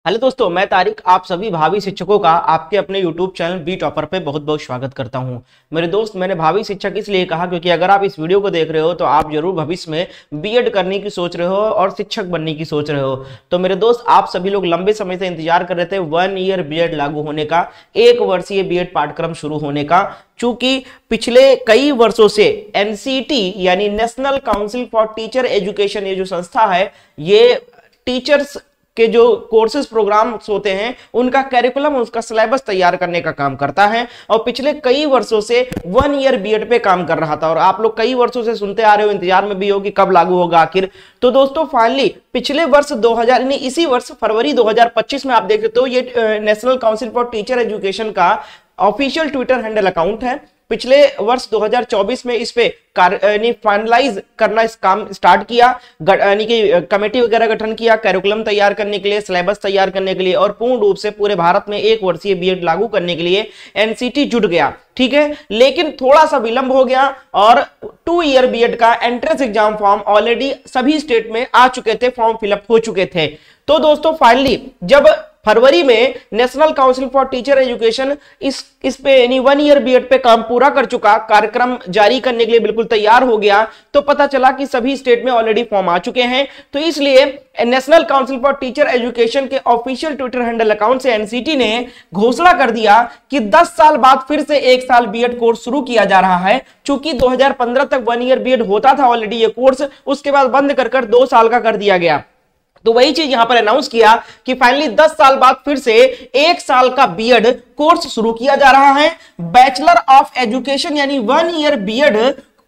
Hello दोस्तों, मैं तारिक आप सभी भावी शिक्षकों का आपके अपने YouTube चैनल बी टॉपर पे बहुत बहुत स्वागत करता हूं। मेरे दोस्त, मैंने भावी शिक्षक इसलिए कहा क्योंकि अगर आप इस वीडियो को देख रहे हो तो आप जरूर भविष्य में बीएड करने की सोच रहे हो और शिक्षक बनने की सोच रहे हो। तो मेरे दोस्त, आप सभी लोग लंबे समय से इंतजार कर रहे थे 1 ईयर बीएड लागू होने का, 1 वर्षीय बीएड पाठ्यक्रम शुरू होने का। चूंकि पिछले कई वर्षों से एनसीटी यानी national council for teacher education, ये जो संस्था है, ये टीचर्स के जो कोर्सेज प्रोग्राम्स होते हैं उनका कैरिकुलम, उसका सिलेबस तैयार करने का काम करता है और पिछले कई वर्षों से 1 ईयर बीएड पे काम कर रहा था। और आप लोग कई वर्षों से सुनते आ रहे हो, इंतजार में भी हो कि कब लागू होगा आखिर। तो दोस्तों, फाइनली पिछले वर्ष 2000 यानी इसी वर्ष फरवरी 2025 में आप देख सकते हो, ये national council for teacher education का ऑफिशियल ट्विटर हैंडल अकाउंट है। पिछले वर्ष 2024 में इस पे फाइनलाइज करना, इस काम स्टार्ट किया, यानी कि कमेटी वगैरह गठन किया कैरिकुलम तैयार करने के लिए, सिलेबस तैयार करने के लिए और पूर्ण रूप से पूरे भारत में 1 वर्षीय बीएड लागू करने के लिए एनसीटी जुट गया। ठीक है, लेकिन थोड़ा सा विलंब हो गया और 2 ईयर बीएड का एंट्रेंस एग्जाम फॉर्म ऑलरेडी सभी स्टेट में आ चुके थे, फॉर्म फिलअप हो चुके थे। तो दोस्तों, फाइनली जब फरवरी में national council for teacher education इस पे यानी 1 ईयर बीएड पे काम पूरा कर चुका, कार्यक्रम जारी करने के लिए बिल्कुल तैयार हो गया, तो पता चला कि सभी स्टेट में ऑलरेडी फॉर्म आ चुके हैं। तो इसलिए national council for teacher education के ऑफिशियल ट्विटर हैंडल अकाउंट से एनसीटी ने घोषणा कर दिया कि 10 साल बाद फिर से 1 साल बीएड कोर्स शुरू किया जा रहा है। चूंकि 2015 तक 1 ईयर बीएड होता था ऑलरेडी ये कोर्स, उसके बाद बंद कर 2 साल का कर दिया गया। तो वही चीज यहां पर अनाउंस किया कि फाइनली 10 साल बाद फिर से 1 साल का बीएड कोर्स शुरू किया जा रहा है। बैचलर ऑफ एजुकेशन यानी 1 ईयर बीएड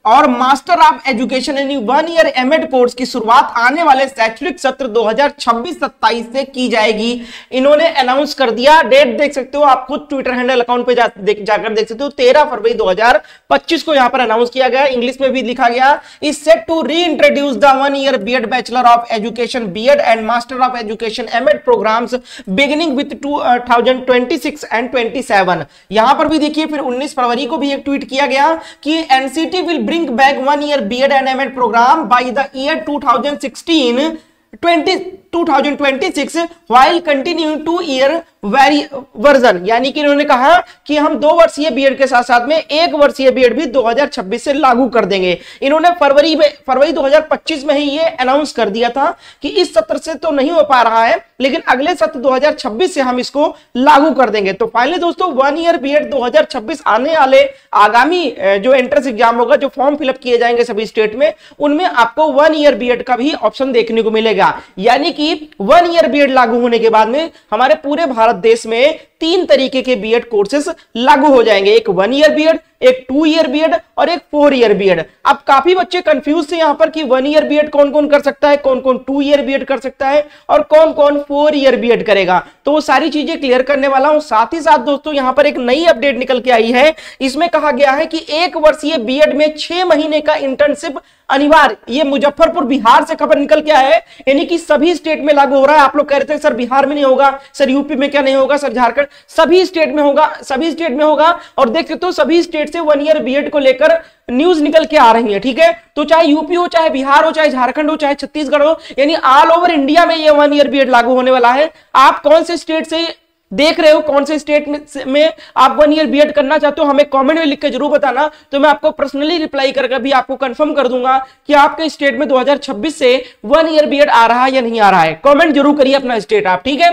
और मास्टर ऑफ एजुकेशन यानी 1 ईयर एमएड कोर्स की शुरुआत आने वाले शैक्षणिक सत्र 2026-27 से की जाएगी। इन्होंने अनाउंस कर दिया, डेट देख सकते हो आप खुद ट्विटर हैंडल अकाउंट पे जाकर देख सकते हो। 13 फरवरी 2025 को यहां पर अनाउंस किया गया, इंग्लिश में भी लिखा गया, is set to reintroduce the 1 year BEd bachelor of education BEd and master of education MEd programs beginning with 2026 and 27। यहां पर भी देखिए, फिर 19 फरवरी को भी एक ट्वीट किया गया कि NCT will bring back 1 year BEd and MAd program by the year 2026 while continuing 2 year version. यानी कि इन्होंने कहा कि हम 2 वर्षीय बीएड के साथ साथ में 1 वर्षीय बीएड भी 2026 से लागू कर देंगे। इन्होंने फरवरी 2025 में ही ये अनाउंस कर दिया था कि इस सत्र से तो नहीं हो पा रहा है, लेकिन अगले सत्र 2026 से हम इसको लागू कर देंगे। तो फाइनली दोस्तों, 1 ईयर बीएड 2026 आने वाले आगामी जो एंट्रेंस एग्जाम होगा, जो फॉर्म फिलअप किए जाएंगे सभी स्टेट में, उनमें आपको 1 ईयर बीएड का भी ऑप्शन देखने को मिलेगा। यानी कि 1 ईयर बीएड लागू होने के बाद में हमारे पूरे भारत देश में 3 तरीके के बीएड कोर्सेज लागू हो जाएंगे, एक 1 ईयर बीएड, एक 2 ईयर बीएड और एक 4 ईयर बीएड। अब काफी बच्चे कंफ्यूज थे यहां पर कि 1 ईयर बीएड कौन कौन कर सकता है, कौन कौन 2 ईयर बीएड कर सकता है और कौन कौन 4 ईयर बीएड करेगा। तो वो सारी चीजें क्लियर करने वाला हूं। साथ ही साथ दोस्तों, यहां पर एक नई अपडेट निकल के आई है। इसमें कहा गया है कि 1 वर्षीय बीएड में 6 महीने का इंटर्नशिप अनिवार्य। ये मुजफ्फरपुर बिहार से खबर निकल के आया है, यानी कि सभी स्टेट में लागू हो रहा है। आप लोग कह रहे थे सर बिहार में नहीं होगा, सर यूपी में क्या नहीं होगा, सर झारखंड, सभी स्टेट में होगा, सभी स्टेट में होगा। और देख सकते हो, सभी स्टेट से 1 ईयर बीएड को लेकर न्यूज निकल के आ रही है। ठीक है, तो चाहे यूपी हो, चाहे बिहार हो, चाहे झारखंड हो, चाहे छत्तीसगढ़ हो, यानी ऑल ओवर इंडिया में ये 1 ईयर बीएड लागू होने वाला है। आप कौन से स्टेट से देख रहे हो, कौन से स्टेट में आप 1 ईयर बीएड करना चाहते हो, हमें कमेंट में लिख के जरूर बताना। तो मैं आपको पर्सनली रिप्लाई करके भी आपको कंफर्म कर दूंगा कि आपके स्टेट में 2026 से 1 ईयर बीएड आ रहा है या नहीं आ रहा है। कमेंट जरूर करिए अपना स्टेट आप। ठीक है,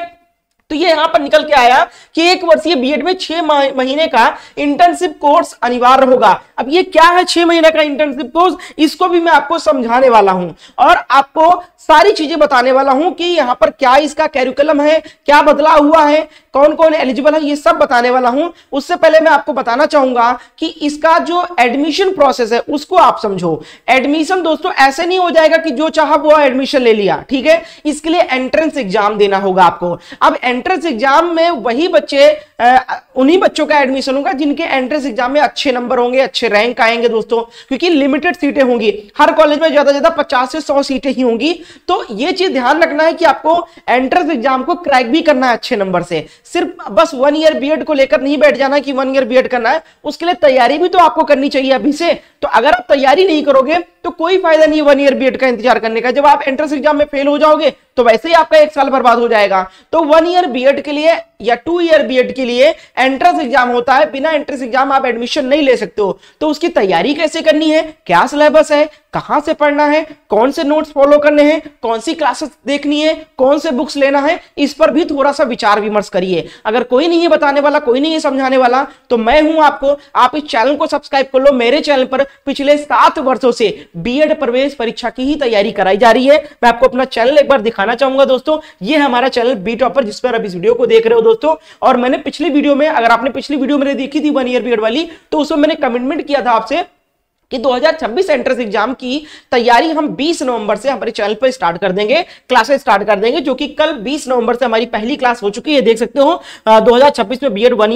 तो ये यहां पर निकल के आया कि 1 वर्षीय बीएड में 6 महीने का इंटर्नशिप कोर्स अनिवार्य होगा। अब ये क्या है 6 महीने का इंटर्नशिप कोर्स, इसको भी मैं आपको समझाने वाला हूं और आपको सारी चीजें बताने वाला हूं कि यहां पर क्या इसका कैरिकुलम है, क्या बदलाव हुआ है, कौन कौन एलिजिबल है, ये सब बताने वाला हूं। उससे पहले मैं आपको बताना चाहूंगा कि इसका जो एडमिशन प्रोसेस है उसको आप समझो। एडमिशन दोस्तों ऐसे नहीं हो जाएगा कि जो चाहा वो एडमिशन ले लिया। ठीक है, इसके लिए एंट्रेंस एग्जाम देना होगा आपको। अब एंट्रेंस एग्जाम में वही बच्चे, उन्हीं बच्चों का एडमिशन होगा जिनके एंट्रेंस एग्जाम में अच्छे नंबर होंगे, अच्छे रैंक आएंगे दोस्तों, क्योंकि लिमिटेड सीटें होंगी। हर कॉलेज में ज्यादा ज्यादा 50 से 100 सीटें ही होंगी। तो ये चीज ध्यान रखना है कि आपको एंट्रेंस एग्जाम को क्रैक भी करना है अच्छे नंबर से। सिर्फ बस 1 ईयर बीएड को लेकर नहीं बैठ जाना कि 1 ईयर बीएड करना है, उसके लिए तैयारी भी तो आपको करनी चाहिए अभी से। तो अगर आप तैयारी नहीं करोगे तो कोई फायदा नहीं है 1 ईयर बीएड का इंतजार करने का। जब आप एंट्रेंस एग्जाम में फेल हो जाओगे तो वैसे ही आपका 1 साल बर्बाद हो जाएगा। तो 1 ईयर बीएड के लिए या 2 ईयर बीएड के लिए एंट्रेंस एग्जाम होता है, बिना एंट्रेंस एग्जाम आप एडमिशन नहीं ले सकते हो। तो उसकी तैयारी कैसे करनी है, क्या सिलेबस है, कहां से पढ़ना है, कौन से नोट्स फॉलो करने हैं, कौन सी क्लासेस देखनी है, कौन से बुक्स लेना है, इस पर भी थोड़ा सा विचार विमर्श करिए। अगर कोई नहीं है बताने वाला, कोई नहीं है समझाने वाला, तो मैं हूं आपको। आप इस चैनल को सब्सक्राइब कर लो। मेरे चैनल पर पिछले 7 वर्षों से बीएड प्रवेश परीक्षा की ही तैयारी कराई जा रही है। मैं आपको अपना चैनल एक बार दिखाना चाहूंगा दोस्तों। ये है हमारा चैनल बी टॉपर, जिस पर आप इस वीडियो को देख रहे हो दोस्तों। और मैंने पिछली वीडियो में, अगर आपने पिछली वीडियो मैंने देखी थी 1 ईयर बीएड वाली, तो उसमें मैंने कमिटमेंट किया था आपसे कि 2026 एंट्रेंस एग्जाम की तैयारी हम 20 नवंबर से हमारे चैनल पर स्टार्ट कर देंगे, क्लासेस स्टार्ट कर देंगे, जो कि कल 20 नवंबर से हमारी पहली क्लास हो चुकी है। देख सकते हो 2026 में बीएड 1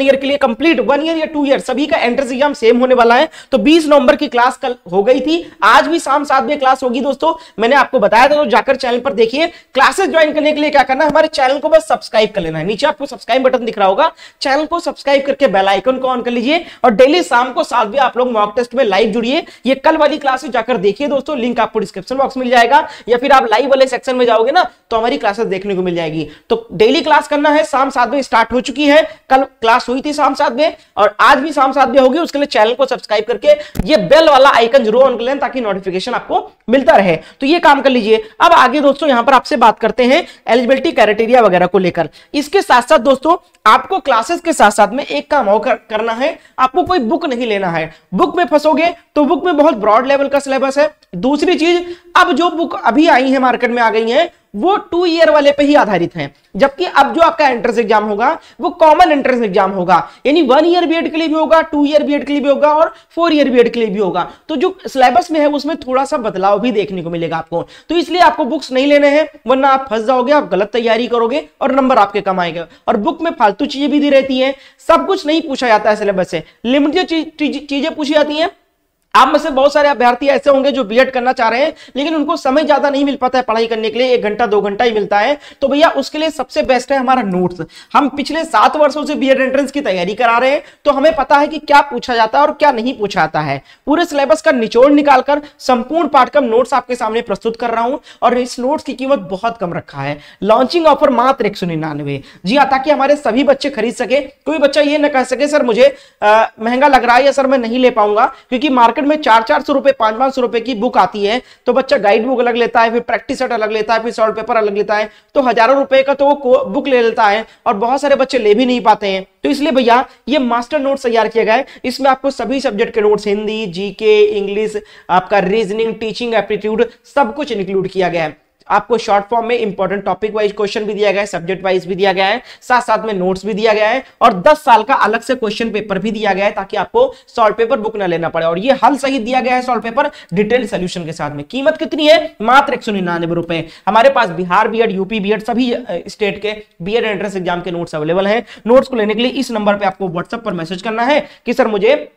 ईयर के लिए कंप्लीट 1 ईयर या 2 ईयर सभी का एंट्रेंस एग्जाम सेम होने वाला है। तो 20 नवंबर की क्लास कल हो गई थी, आज भी शाम 7 बजे क्लास होगी दोस्तों। मैंने आपको बताया था, तो जाकर चैनल पर देखिए। क्लासेस ज्वाइन करने के लिए क्या करना है, हमारे चैनल को बस सब्सक्राइब कर लेना है। नीचे आपको सब्सक्राइब बटन दिख रहा होगा, चैनल को सब्सक्राइब करके बेल आइकन को ऑन कर लीजिए और डेली शाम को 7 बजे आप लोग मॉक टेस्ट में लाइव जुड़िए। ये कल वाली क्लासेस जाकर देखिए दोस्तों, लिंक आपको डिस्क्रिप्शन बॉक्स में मिल जाएगा, या फिर आप लाइव वाले सेक्शन में जाओगे ना तो हमारी क्लासेस देखने को मिल जाएगी। तो डेली क्लास करना है, शाम 7 बजे स्टार्ट हो चुकी है। कल क्लास हुई थी शाम 7 बजे और आज भी शाम 7 बजे होगी। उसके लिए चैनल को सब्सक्राइब करके ये बेल वाला आइकन जरूर ऑन कर लें, ताकि नोटिफिकेशन आपको मिलता रहे। तो ये काम कर लीजिए। अब आगे दोस्तों यहां पर आपसे बात करते हैं एलिजिबिलिटी क्राइटेरिया वगैरह को लेकर। इसके साथ साथ दोस्तों आपको क्लासेस के साथ साथ में एक काम और करना है, आपको कोई बुक नहीं लेना है। बुक में फंसोगे तो बुक में बहुत ब्रॉड लेवल का सिलेबस है। दूसरी चीज, अब जो बुक अभी आई है मार्केट में आ गई है वो 2 ईयर वाले पे ही आधारित है, जबकि अब जो आपका एंट्रेंस एग्जाम होगा वो कॉमन एंट्रेंस एग्जाम होगा। यानी 1 ईयर बीएड के लिए भी होगा, 2 ईयर बीएड के लिए भी होगा और 4 ईयर बीएड के लिए भी होगा। तो जो सिलेबस में है उसमें थोड़ा सा बदलाव भी देखने को मिलेगा आपको। तो इसलिए आपको बुक्स नहीं लेने हैं, वरना आप फंस जाओगे, आप गलत तैयारी करोगे और नंबर आपके कम आएंगे। और बुक में फालतू चीजें भी दी रहती है, सब कुछ नहीं पूछा जाता है सिलेबस से, लिमिटेड चीजें पूछी जाती हैं। आप में से बहुत सारे अभ्यर्थी ऐसे होंगे जो बीएड करना चाह रहे हैं, लेकिन उनको समय ज्यादा नहीं मिल पाता है पढ़ाई करने के लिए, 1 घंटा 2 घंटा ही मिलता है। तो भैया उसके लिए सबसे बेस्ट है हमारा नोट्स। हम पिछले 7 वर्षों से बीएड एंट्रेंस की तैयारी करा रहे हैं, तो हमें पता है कि क्या पूछा जाता है और क्या नहीं पूछा जाता है। पूरे सिलेबस का निचोड़ निकालकर संपूर्ण पाठ्यक्रम नोट्स आपके सामने प्रस्तुत कर रहा हूं, और इस नोट्स की कीमत बहुत कम रखा है। लॉन्चिंग ऑफर मात्र 199। जी हाँ, ताकि हमारे सभी बच्चे खरीद सके। कोई बच्चा ये न कह सके सर मुझे महंगा लग रहा है या सर मैं नहीं ले पाऊंगा, क्योंकि मार्केट में 400-400 रुपए 500-500 रुपए की बुक आती है। तो बच्चा गाइड बुक अलग लेता है, फिर प्रैक्टिस सेट अलग लेता है, फिर सॉल्व पेपर अलग लेता है, तो हजारों रुपए का तो वो बुक ले लेता है और बहुत सारे बच्चे ले भी नहीं पाते हैं। तो इसलिए भैया ये मास्टर नोट्स तैयार किया गया है। इसमें आपको सभी सब्जेक्ट के नोट्स, हिंदी, जीके, इंग्लिश, आपका रीजनिंग, टीचिंग एप्टीट्यूड, सब कुछ इंक्लूड किया गया है। आपको शॉर्ट फॉर्म में इंपॉर्टेंट टॉपिक वाइज क्वेश्चन भी दिया गया है, सब्जेक्ट वाइज भी दिया गया है, साथ साथ में नोट्स भी दिया गया है, और 10 साल का अलग से क्वेश्चन पेपर भी दिया गया है, ताकि आपको सॉल्व पेपर बुक ना लेना पड़े। और ये हल सहित दिया गया है सॉल्व पेपर डिटेल सोल्यूशन के साथ में। कीमत कितनी है? मात्र 199 रुपए। हमारे पास बिहार बीएड, यूपी बीएड, सभी स्टेट के बीएड एंट्रेंस एग्जाम के नोट्स अवेलेबल हैं। नोट्स को लेने के लिए इस नंबर पर आपको व्हाट्सएप पर मैसेज करना है कि सर मुझे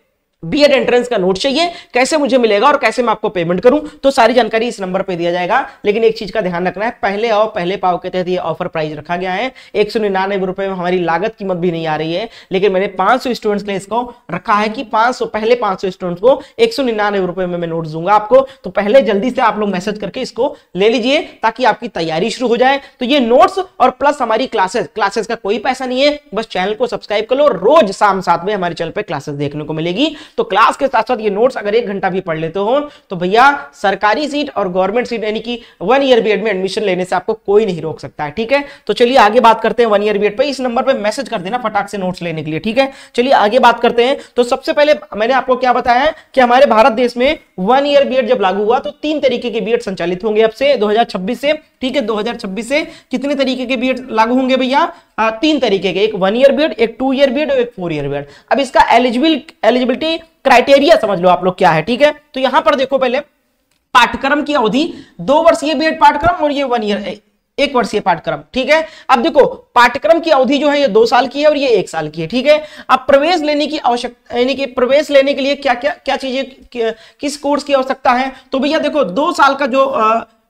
बीएड एंट्रेंस का नोट चाहिए, कैसे मुझे मिलेगा और कैसे मैं आपको पेमेंट करूं, तो सारी जानकारी इस नंबर पे दिया जाएगा। लेकिन एक चीज का ध्यान रखना है, पहले आओ पहले पाओ के तहत ये ऑफर प्राइस रखा गया है। 199 रुपए में हमारी लागत कीमत भी नहीं आ रही है, लेकिन मैंने 500 स्टूडेंट्स के लिए इसको रखा है कि 500 स्टूडेंट्स को 199 रुपए में मैं नोट्स दूंगा आपको। तो पहले जल्दी से आप लोग मैसेज करके इसको ले लीजिए, ताकि आपकी तैयारी शुरू हो जाए। तो ये नोट्स और प्लस हमारी क्लासेस का कोई पैसा नहीं है, बस चैनल को सब्सक्राइब कर लो। रोज शाम 7 बजे हमारे चैनल पे क्लासेस देखने को मिलेगी। तो क्लास के साथ ये नोट्स अगर 1 घंटा भी पढ़ लेते हो तो भैया सरकारी सीट और गवर्नमेंट सीट यानी कि 1 ईयर बीएड में एडमिशन लेने से आपको कोई नहीं रोक सकता है। ठीक है, तो चलिए आगे बात करते हैं 1 ईयर बीएड पे। इस नंबर पे मैसेज कर देना फटाक से नोट्स लेने के लिए। ठीक है, चलिए आगे बात करते हैं। तो सबसे पहले मैंने आपको क्या बताया कि हमारे भारत देश में 1 ईयर बीएड जब लागू हुआ तो 3 तरीके के बीएड संचालित होंगे अब से 2026 से। ठीक है, 2026 से कितने तरीके के बीएड लागू होंगे भैया? 3 तरीके के, एक 1 ईयर बीएड, एक 2 ईयर बीएड और एक 4 ईयर बीएड। अब इसका एलिजिबिलिटी क्राइटेरिया समझ लो आप लोग क्या है। ठीक है, तो यहां पर देखो, पहले पाठ्यक्रम की अवधि 2 वर्षीय बीएड पाठ्यक्रम और ये 1 ईयर 1 वर्षीय पाठ्यक्रम। ठीक है, अब देखो पाठ्यक्रम की अवधि जो है ये 2 साल की है और ये 1 साल की है। ठीक है, अब प्रवेश लेने की आवश्यकता, यानी कि प्रवेश लेने के लिए क्या चीजें, किस कोर्स की आवश्यकता है? तो भैया देखो 2 साल का जो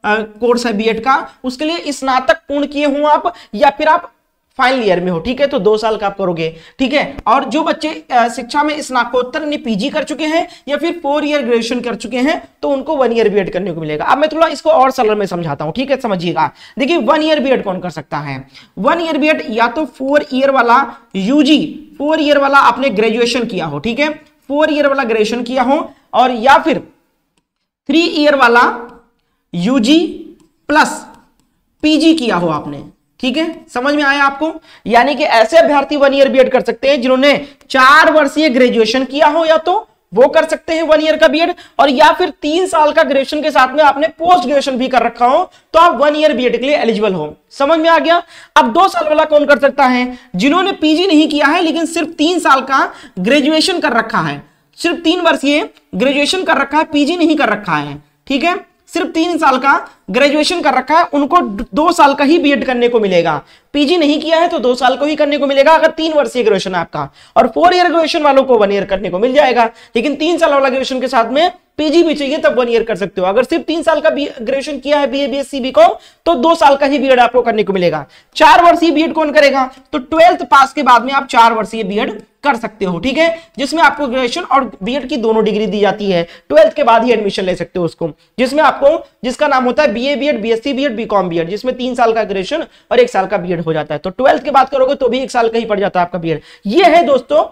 कोर्स है बीएड का, उसके लिए स्नातक पूर्ण किए हुए आप, या फिर आप फाइनल ईयर में हो, ठीक है, तो 2 साल का आप करोगे, ठीक है। और जो बच्चे शिक्षा में स्नातकोत्तर यानी पीजी कर चुके हैं या फिर 4 ईयर ग्रेजुएशन कर चुके हैं तो उनको 1 ईयर बीएड करने को मिलेगा। अब मैं थोड़ा इसको और सरल में समझाता हूं, ठीक है, समझिएगा। देखिए 1 ईयर बीएड कौन कर सकता है? 1 ईयर बीएड या तो 4 ईयर वाला यूजी, 4 ईयर वाला आपने ग्रेजुएशन किया हो, ठीक है, 4 ईयर वाला ग्रेजुएशन किया हो, और या फिर 3 ईयर वाला यूजी प्लस पीजी किया हो आपने, ठीक है, समझ में आया आपको? यानी कि ऐसे अभ्यर्थी 1 ईयर बीएड कर सकते हैं जिन्होंने 4 वर्षीय ग्रेजुएशन किया हो, या तो वो कर सकते हैं 1 ईयर का बीएड, और या फिर 3 साल का ग्रेजुएशन के साथ में आपने पोस्ट ग्रेजुएशन भी कर रखा हो तो आप 1 ईयर बीएड के लिए एलिजिबल हो। समझ में आ गया? अब 2 साल वाला कौन कर सकता है? जिन्होंने पीजी नहीं किया है लेकिन सिर्फ 3 साल का ग्रेजुएशन कर रखा है, सिर्फ 3 वर्षीय ग्रेजुएशन कर रखा है, पीजी नहीं कर रखा है, ठीक है, सिर्फ 3 साल का ग्रेजुएशन कर रखा है, उनको 2 साल का ही बीएड करने को मिलेगा। पीजी नहीं किया है तो 2 साल को ही करने को मिलेगा अगर 3 वर्षीय ग्रेजुएशन है आपका, और 4 ईयर ग्रेजुएशन वालों को 1 ईयर करने को मिल जाएगा। लेकिन 3 साल वाला ग्रेजुएशन के साथ में पीजी भी चाहिए तब 1 ईयर कर सकते हो। अगर सिर्फ 3 साल का ग्रेजुएशन किया है बीए बीएससी बीकॉम तो 2 साल का ही बीएड आपको करने को मिलेगा। 4 वर्षीय बीएड कौन करेगा? तो 12th पास के बाद में आप 4 वर्षीय बीएड कर सकते हो, ठीक है, जिसमें आपको ग्रेजुएशन और बीएड की दोनों डिग्री दी जाती है। 12th के बाद ही एडमिशन ले सकते हो उसको, जिसमें आपको, जिसका नाम होता है BA BEd, BSc BEd, BCom BEd, जिसमें 3 साल का ग्रेजुएशन और 1 साल का बीएड हो जाता है। तो 12th के बाद करोगे तो भी 1 साल का ही पड़ जाता है आपका बीएड। ये है दोस्तों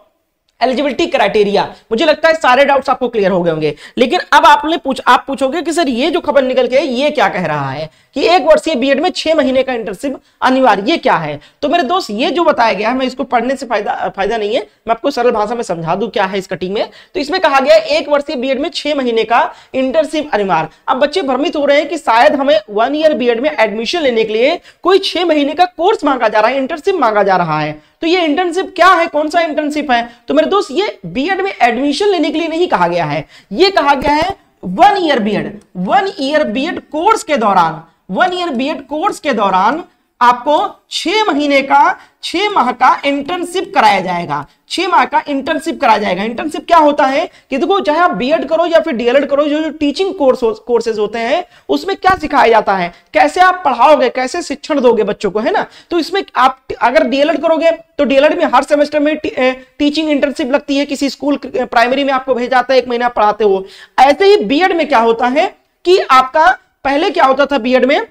एलिजिबिलिटी क्राइटेरिया। मुझे लगता है सारे डाउट्स आपको क्लियर हो गए होंगे। लेकिन अब आप पूछोगे कि सर ये जो खबर निकल के ये क्या कह रहा है कि 1 वर्षीय बीएड में 6 महीने का इंटर्नशिप अनिवार्य, ये क्या है? तो मेरे दोस्त ये जो बताया गया है, मैं इसको पढ़ने से फायदा नहीं है, मैं आपको सरल भाषा में समझा दूं क्या है इस कटिंग में। तो इसमें कहा गया है 1 वर्षीय बीएड में 6 महीने का इंटर्नशिप अनिवार्य। अब बच्चे भ्रमित हो रहे हैं कि शायद हमें 1 ईयर बीएड में एडमिशन लेने के लिए कोई 6 महीने का कोर्स मांगा जा रहा है, इंटर्नशिप मांगा जा रहा है। तो ये इंटर्नशिप क्या है, कौन सा इंटर्नशिप है? तो मेरे दोस्त ये बीएड में एडमिशन लेने के लिए नहीं कहा गया है, ये कहा गया है 1 year BEd, 1 year BEd course के दौरान, 1 ईयर बीएड कोर्स के दौरान आपको 6 महीने का, 6 माह का इंटर्नशिप कराया जाएगा। 6 माह का इंटर्नशिप कराया जाएगा। इंटर्नशिप क्या होता है कि देखो, चाहे आप बीएड करो या फिर डीएलएड करो, जो टीचिंग कोर्सेज होते हैं उसमें क्या सिखाया जाता है, कैसे आप पढ़ाओगे, कैसे शिक्षण दोगे बच्चों को, है ना। तो इसमें आप अगर डीएलएड करोगे तो डीएलएड में हर सेमेस्टर में टीचिंग इंटर्नशिप लगती है, किसी स्कूल प्राइमरी में आपको भेजा जाता है, 1 महीना पढ़ाते हो। ऐसे ही बीएड में क्या होता है कि आपका पहले क्या होता था बीएड में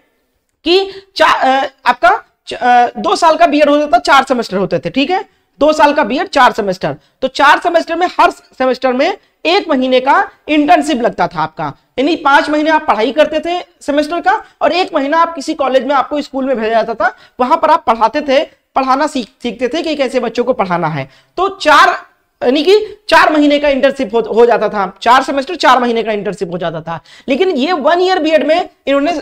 कि आपका 2 साल का बीएड होता था, 4 सेमेस्टर होते थे, ठीक है, 2 साल का बीएड 4 सेमेस्टर। तो 4 सेमेस्टर में हर सेमेस्टर में 1 महीने का इंटर्नशिप लगता था आपका, यानी 5 महीने आप पढ़ाई करते थे सेमेस्टर का, और 1 महीना आप किसी कॉलेज में, आपको स्कूल में भेजा जाता था, वहां पर आप पढ़ाते थे, पढ़ाना सीखते थे कि कैसे बच्चों को पढ़ाना है। तो 4 महीने का इंटर्नशिप हो जाता था, 4 सेमेस्टर 4 महीने का इंटर्नशिप हो जाता था। लेकिन ये 1 ईयर बीएड में इन्होंने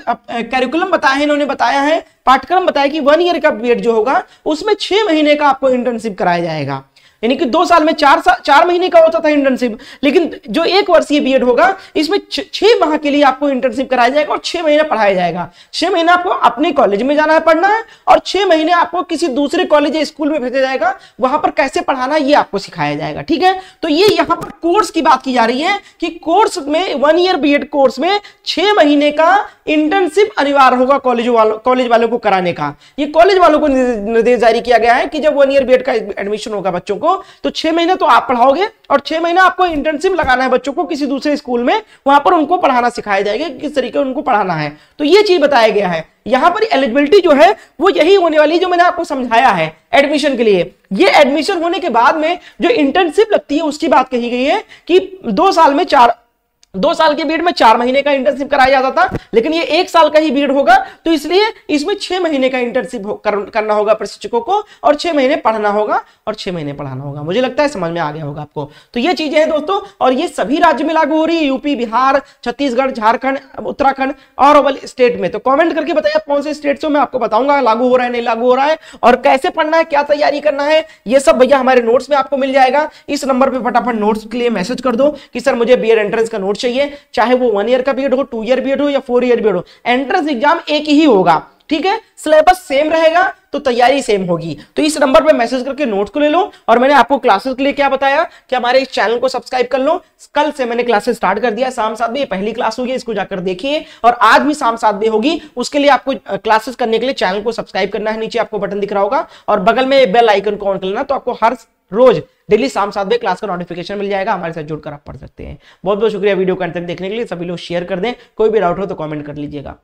कैरिकुलम बताया है, इन्होंने बताया है, पाठ्यक्रम बताया कि 1 ईयर का बीएड जो होगा उसमें 6 महीने का आपको इंटर्नशिप कराया जाएगा। यानी कि 2 साल में 4 महीने का होता था इंटर्नशिप, लेकिन जो 1 वर्षीय बीएड होगा इसमें 6 माह के लिए आपको इंटर्नशिप कराया जाएगा और 6 महीने पढ़ाया जाएगा। 6 महीने आपको अपने कॉलेज में जाना है, पढ़ना है, और 6 महीने आपको किसी दूसरे कॉलेज या स्कूल में भेजा जाएगा, वहां पर कैसे पढ़ाना ये आपको सिखाया जाएगा, ठीक है। तो ये यहाँ पर कोर्स की बात की जा रही है कि कोर्स में 1 ईयर बीएड कोर्स में 6 महीने का इंटर्नशिप अनिवार्य होगा कॉलेज वालों को कराने का। ये कॉलेज वालों को निर्देश जारी किया गया है कि जब 1 ईयर बीएड का एडमिशन होगा बच्चों को, तो 6 महीने तो आप पढ़ाओगे और 6 महीना आपको इंटर्नशिप लगाना है बच्चों को किसी दूसरे स्कूल में, वहां पर उनको पढ़ाना सिखाया जाएगा किस तरीके उनको पढ़ाना है। तो ये चीज बताया गया है। यहां पर एलिजिबिलिटी जो है वो यही होने वाली जो मैंने आपको समझाया है एडमिशन के लिए। ये एडमिशन होने के बाद में जो इंटर्नशिप लगती है उसकी बात कही गई है कि 2 साल के बीएड में 4 महीने का इंटर्नशिप कराया जाता था, लेकिन ये 1 साल का ही बीएड होगा, तो इसलिए इसमें 6 महीने का इंटर्नशिप करना होगा प्रशिक्षकों को, और 6 महीने पढ़ना होगा और 6 महीने पढ़ाना होगा। मुझे लगता है समझ में आ गया होगा आपको। तो ये चीजें हैं दोस्तों, और ये सभी राज्य में लागू हो रही है, यूपी, बिहार, छत्तीसगढ़, झारखंड, उत्तराखंड और स्टेट में। तो कॉमेंट करके बताइए कौन से स्टेट से, मैं आपको बताऊंगा लागू हो रहा है नहीं लागू हो रहा है, और कैसे पढ़ना है, क्या तैयारी करना है, ये सब भैया हमारे नोट्स में आपको मिल जाएगा। इस नंबर पर फटाफट नोट्स के लिए मैसेज कर दो कि सर मुझे बीएड एंट्रेंस का नोट चाहिए, चाहे वो 1 ईयर का बीएड हो, 2 ईयर बीएड हो या 4 ईयर बीएड हो, एंट्रेंस एग्जाम एक ही होगा। ठीक है, सिलेबस सेम रहेगा तो तैयारी सेम होगी। तो इस नंबर पे मैसेज करके नोट को ले लो। और मैंने आपको क्लासेस के लिए क्या बताया कि हमारे इस चैनल को सब्सक्राइब कर लो। कल से मैंने क्लासेस स्टार्ट कर दिया, शाम 7 बजे पहली क्लास होगी, इसको जाकर देखिए। और आज भी शाम 7 बजे होगी। उसके लिए आपको क्लासेस करने के लिए चैनल को सब्सक्राइब करना है, नीचे आपको बटन दिख रहा होगा और बगल में बेल आइकन को ऑन कर लेना, तो आपको हर रोज डेली शाम 7 बजे क्लास का नोटिफिकेशन मिल जाएगा। हमारे साथ जुड़कर आप पढ़ सकते हैं। बहुत बहुत शुक्रिया वीडियो को अंत तक देखने के लिए। सभी लोग शेयर कर दें, कोई भी डाउट हो तो कमेंट कर लीजिएगा।